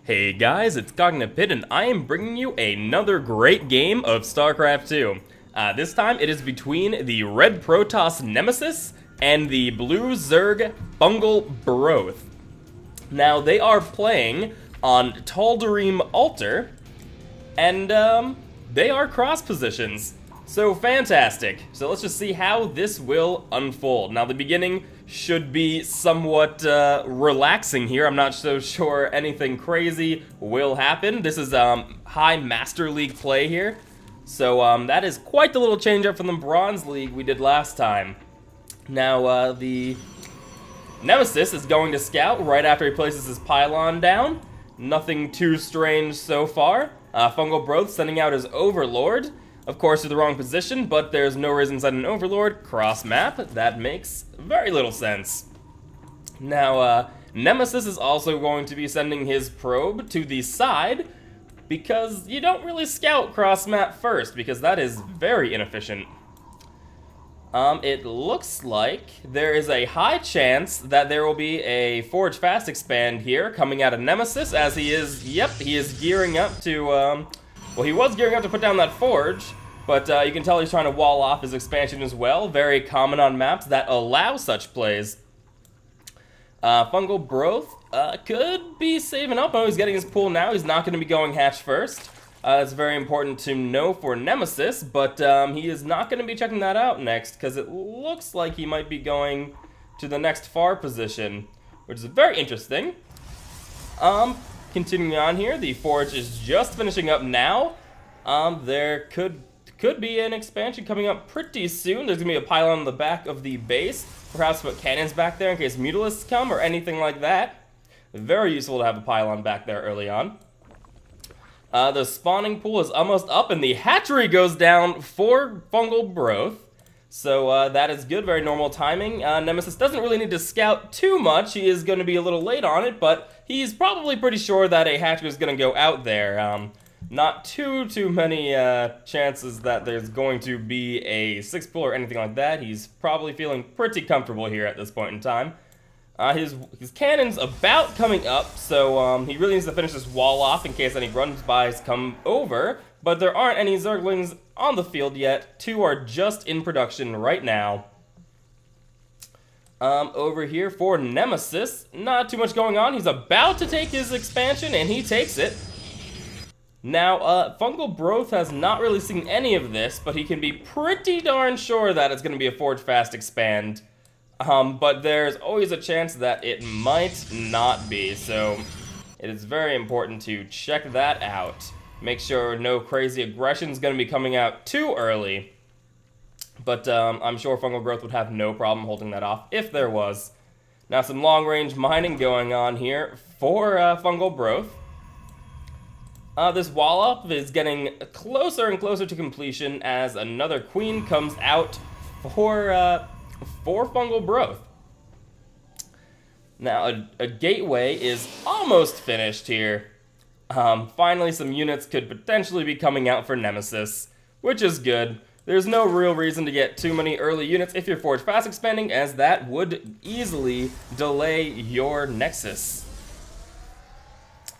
Hey guys, it's CognitivePit and I am bringing you another great game of Starcraft 2. This time it is between the red Protoss Nemesys and the blue Zerg FungalBrowth. Now they are playing on Tal'Darim Altar, and they are cross positions. So fantastic. So let's just see how this will unfold. Now the beginning should be somewhat relaxing here. I'm not so sure anything crazy will happen. This is high Master League play here. So that is quite the little change up from the Bronze League we did last time. Now the Nemesys is going to scout right after he places his pylon down. Nothing too strange so far. FungalBrowth sending out his Overlord. Of course, to the wrong position, but there's no reason to send an Overlord cross-map. That makes very little sense. Now, Nemesys is also going to be sending his probe to the side, because you don't really scout cross-map first, because that is very inefficient. It looks like there is a high chance that there will be a Forge Fast expand here coming out of Nemesys, as he is gearing up to, well, he was gearing up to put down that forge, but you can tell he's trying to wall off his expansion as well. Very common on maps that allow such plays. FungalBrowth could be saving up. Oh, he's getting his pool now. He's not going to be going hatch first. It's very important to know for Nemesys, but he is not going to be checking that out next, because it looks like he might be going to the next far position, which is very interesting. Continuing on here, the forge is just finishing up now. There could be an expansion coming up pretty soon. There's going to be a pylon on the back of the base. Perhaps put cannons back there in case mutalisks come or anything like that. Very useful to have a pylon back there early on. The spawning pool is almost up and the hatchery goes down for FungalBrowth. So that is good, very normal timing. Nemesys doesn't really need to scout too much. He is going to be a little late on it, but he's probably pretty sure that a hatchery is going to go out there. Not too many chances that there's going to be a 6 pool or anything like that. He's probably feeling pretty comfortable here at this point in time. His cannon's about coming up, so he really needs to finish this wall off in case any runs-bys come over. But there aren't any Zerglings on the field yet. 2 are just in production right now. Over here for Nemesys, not too much going on. He's about to take his expansion, and he takes it. Now, FungalBrowth has not really seen any of this, but he can be pretty darn sure that it's going to be a Forge Fast expand. But there's always a chance that it might not be, so it is very important to check that out. Make sure no crazy aggression is going to be coming out too early. But I'm sure FungalBrowth would have no problem holding that off if there was. Now some long-range mining going on here for FungalBrowth. This wall-up is getting closer and closer to completion as another queen comes out for FungalBrowth. Now a gateway is almost finished here. Finally, some units could potentially be coming out for Nemesys, which is good. There's no real reason to get too many early units if you're Forge Fast expanding, as that would easily delay your Nexus.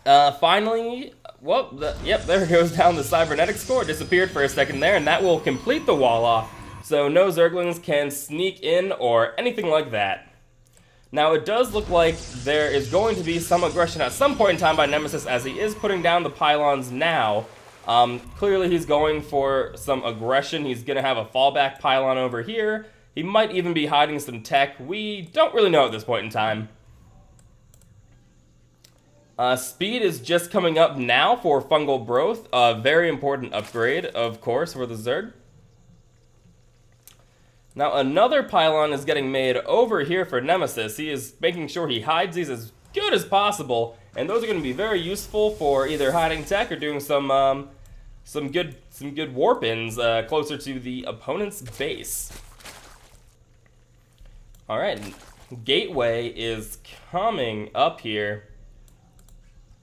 Finally, well, there goes down the cybernetics core. It disappeared for a second there, and that will complete the wall off. So no Zerglings can sneak in or anything like that. Now it does look like there is going to be some aggression at some point in time by Nemesys, as he is putting down the pylons now. Clearly he's going for some aggression. He's going to have a fallback pylon over here. He might even be hiding some tech. We don't really know at this point in time. Speed is just coming up now for FungalBrowth. A very important upgrade, of course, for the Zerg. Now another pylon is getting made over here for Nemesys. He is making sure he hides these as good as possible, and those are going to be very useful for either hiding tech or doing some good warp-ins closer to the opponent's base. All right, gateway is coming up here,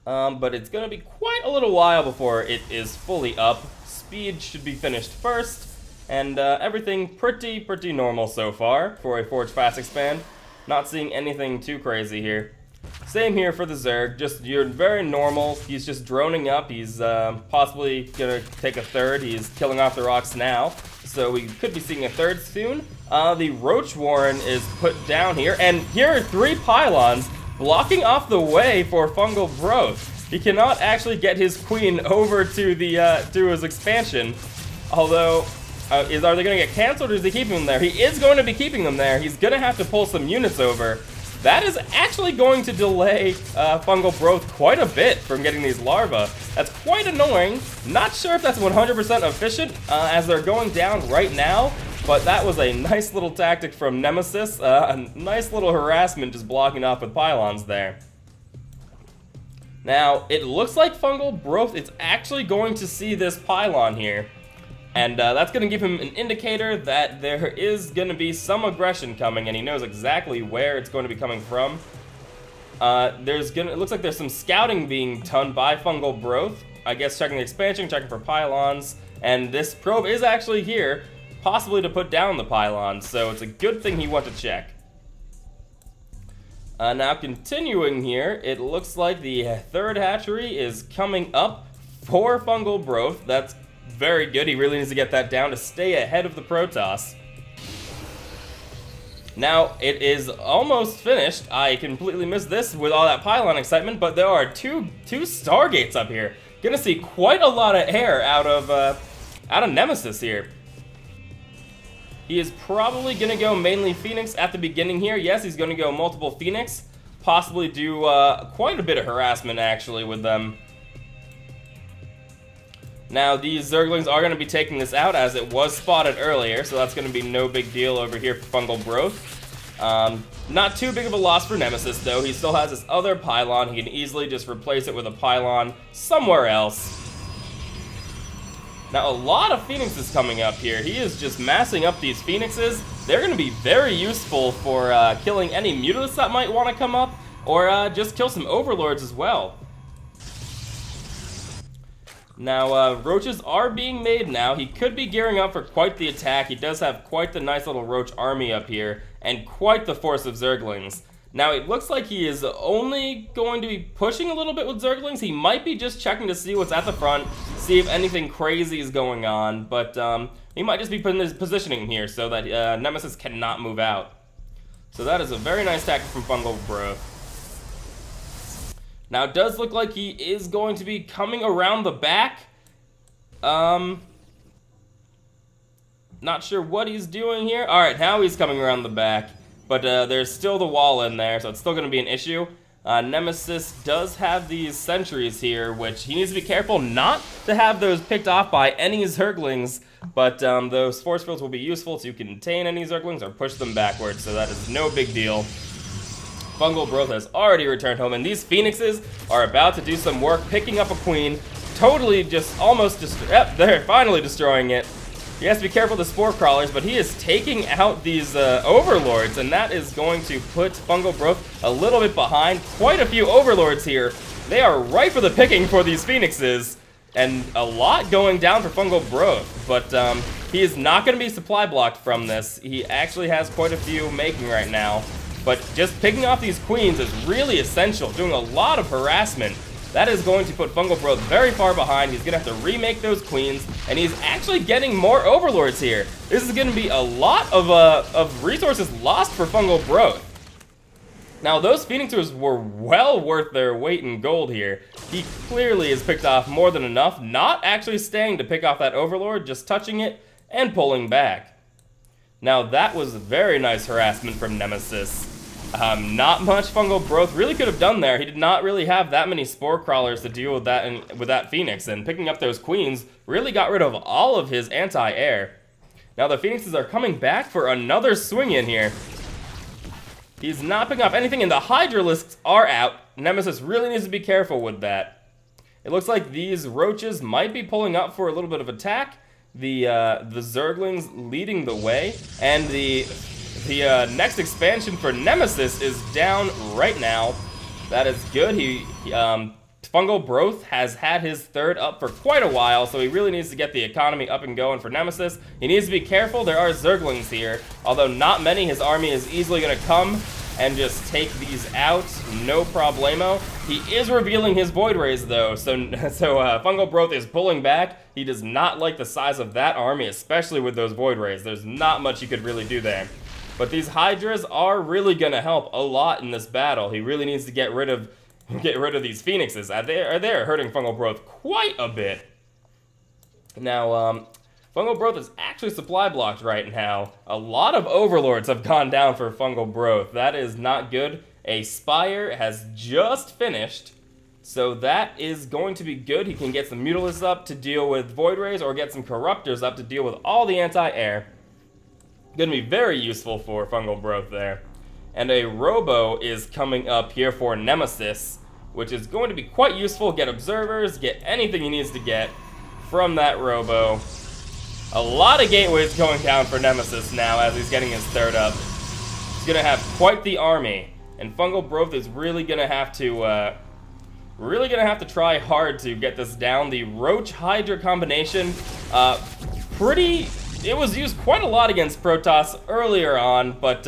but it's going to be quite a little while before it is fully up. Speed should be finished first. And everything pretty normal so far for a Forge Fast expand. Not seeing anything too crazy here. Same here for the Zerg, just you're very normal. He's just droning up. He's possibly gonna take a third. He's killing off the rocks now, so we could be seeing a third soon. The Roach Warren is put down here, and here are 3 pylons blocking off the way for FungalBrowth. He cannot actually get his queen over to the through his expansion, although are they going to get cancelled or is he keeping them there? He is going to be keeping them there. He's going to have to pull some units over. That is actually going to delay FungalBrowth quite a bit from getting these larvae. That's quite annoying. Not sure if that's 100% efficient as they're going down right now, but that was a nice little tactic from Nemesys. A nice little harassment just blocking off with pylons there. Now, it looks like FungalBrowth is actually going to see this pylon here. And that's going to give him an indicator that there is going to be some aggression coming, and he knows exactly where it's going to be coming from. It looks like there's some scouting being done by FungalBrowth. I guess checking the expansion, checking for pylons, and this probe is actually here, possibly to put down the pylons, so it's a good thing he went to check. Now continuing here, it looks like the third hatchery is coming up for FungalBrowth. That's very good. He really needs to get that down to stay ahead of the Protoss. Now, it is almost finished. I completely missed this with all that pylon excitement, but there are two Stargates up here. Gonna see quite a lot of air out of Nemesys here. He is probably gonna go mainly Phoenix at the beginning here. Yes, he's gonna go multiple Phoenix, possibly do quite a bit of harassment actually with them. Now, these Zerglings are going to be taking this out as it was spotted earlier, so that's going to be no big deal over here for FungalBrowth. Not too big of a loss for Nemesys, though. He still has this other pylon. He can easily just replace it with a pylon somewhere else. Now, a lot of Phoenixes coming up here. He is just massing up these Phoenixes. They're going to be very useful for killing any Mutalisks that might want to come up, or just kill some Overlords as well. Now, roaches are being made now. He could be gearing up for quite the attack. He does have quite the nice little roach army up here, and quite the force of Zerglings. Now, it looks like he is only going to be pushing a little bit with Zerglings. He might be just checking to see what's at the front, see if anything crazy is going on, but he might just be putting his positioning here so that Nemesys cannot move out. So that is a very nice tactic from FungalBrowth. Now, it does look like he is going to be coming around the back. Not sure what he's doing here. Alright, now he's coming around the back. But there's still the wall in there, so it's still going to be an issue. Nemesys does have these sentries here, which he needs to be careful not to have those picked off by any Zerglings. But those force fields will be useful to contain any Zerglings or push them backwards, so that is no big deal. FungalBrowth has already returned home, and these Phoenixes are about to do some work, picking up a queen, totally just almost yep, they're finally destroying it. He has to be careful of the spore crawlers, but he is taking out these Overlords, and that is going to put FungalBrowth a little bit behind. Quite a few Overlords here. They are ripe for the picking for these Phoenixes, and a lot going down for FungalBrowth, but he is not going to be supply blocked from this. He actually has quite a few making right now. But just picking off these queens is really essential, doing a lot of harassment. That is going to put FungalBrowth very far behind. He's going to have to remake those queens, and he's actually getting more Overlords here. This is going to be a lot of resources lost for FungalBrowth. Now, those Phoenixers were well worth their weight in gold here. He clearly has picked off more than enough, not actually staying to pick off that Overlord, just touching it and pulling back. Now, that was very nice harassment from Nemesys. Not much FungalBrowth really could have done there. He did not really have that many spore crawlers to deal with that Phoenix, and picking up those queens really got rid of all of his anti-air. Now the Phoenixes are coming back for another swing in here. He's not picking up anything, and the Hydralisks are out. Nemesys really needs to be careful with that. It looks like these roaches might be pulling up for a little bit of attack. The Zerglings leading the way, and the next expansion for Nemesys is down right now. That is good. FungalBrowth has had his third up for quite a while, so he really needs to get the economy up and going for Nemesys. He needs to be careful. There are Zerglings here, although not many. His army is easily going to come and just take these out, no problemo. He is revealing his Void Rays though, so FungalBrowth is pulling back. He does not like the size of that army, especially with those Void Rays. There's not much he could really do there. But these Hydras are really gonna help a lot in this battle. He really needs to get rid of these Phoenixes. They're hurting FungalBrowth quite a bit. Now, FungalBrowth is actually supply blocked right now. A lot of Overlords have gone down for FungalBrowth. That is not good. A Spire has just finished, so that is going to be good. He can get some Mutalisks up to deal with Void Rays, or get some Corruptors up to deal with all the anti-air. Gonna be very useful for FungalBrowth there. And a Robo is coming up here for Nemesys, which is going to be quite useful. Get Observers, get anything he needs to get from that Robo. A lot of gateways going down for Nemesys now as he's getting his third up. He's gonna have quite the army, and FungalBrowth is really gonna have to try hard to get this down. The Roach Hydra combination, it was used quite a lot against Protoss earlier on, but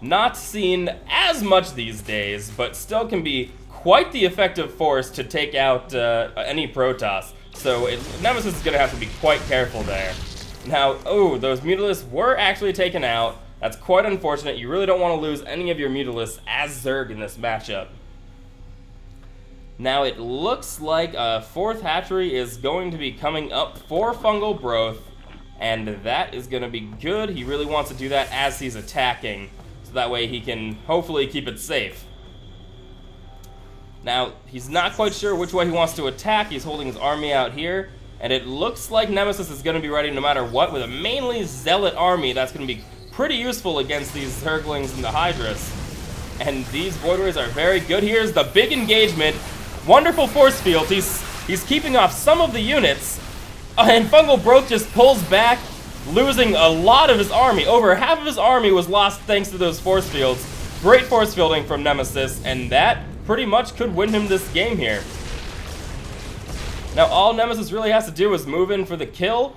not seen as much these days, but still can be quite the effective force to take out any Protoss. So Nemesys is going to have to be quite careful there. Now, those Mutalisks were actually taken out. That's quite unfortunate. You really don't want to lose any of your Mutalisks as Zerg in this matchup. Now, it looks like a fourth hatchery is going to be coming up for FungalBrowth, and that is going to be good. He really wants to do that as he's attacking, so that way he can hopefully keep it safe. Now, he's not quite sure which way he wants to attack. He's holding his army out here, and it looks like Nemesys is going to be ready no matter what, with a mainly Zealot army that's going to be pretty useful against these Zerglings and the Hydras. And these Void Rays are very good. Here's the big engagement. Wonderful force field. He's keeping off some of the units, and FungalBrowth just pulls back, losing a lot of his army. Over half of his army was lost thanks to those force fields. Great force fielding from Nemesys, and that pretty much could win him this game here. Now, all Nemesys really has to do is move in for the kill.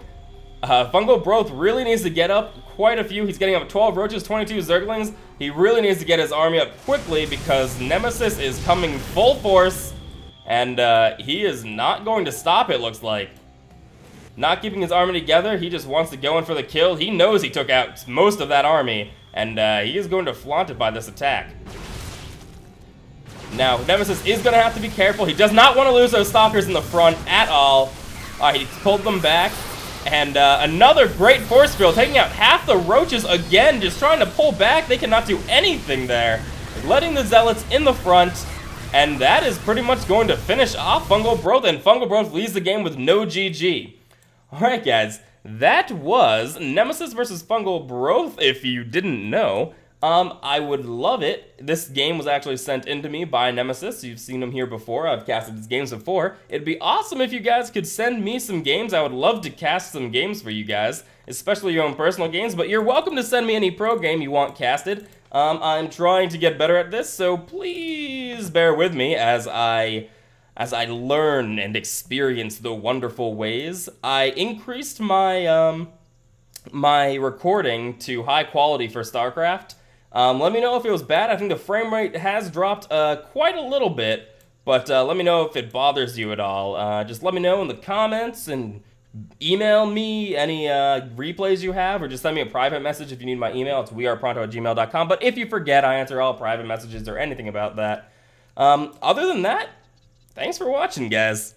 FungalBrowth really needs to get up quite a few. He's getting up 12 Roaches, 22 Zerglings. He really needs to get his army up quickly because Nemesys is coming full force, and he is not going to stop, it looks like. Not keeping his army together, he just wants to go in for the kill. He knows he took out most of that army, and he is going to flaunt it by this attack. Now, Nemesys is going to have to be careful. He does not want to lose those Stalkers in the front at all. He pulled them back. And another great force field, taking out half the Roaches again, just trying to pull back. They cannot do anything there. Letting the Zealots in the front. And that is pretty much going to finish off FungalBrowth, and FungalBrowth leads the game with no GG. Alright guys, that was Nemesys versus FungalBrowth, if you didn't know. I would love it. This game was actually sent in to me by Nemesys. You've seen him here before. I've casted his games before. It'd be awesome if you guys could send me some games. I would love to cast some games for you guys, especially your own personal games, but you're welcome to send me any pro game you want casted. I'm trying to get better at this, so please bear with me as I learn and experience the wonderful ways. I increased my my recording to high quality for Starcraft. Let me know if it was bad. I think the frame rate has dropped quite a little bit, but let me know if it bothers you at all. Just let me know in the comments and email me any replays you have, or just send me a private message if you need my email. It's wearepronto@gmail.com. But if you forget, I answer all private messages or anything about that. Other than that, thanks for watching, guys.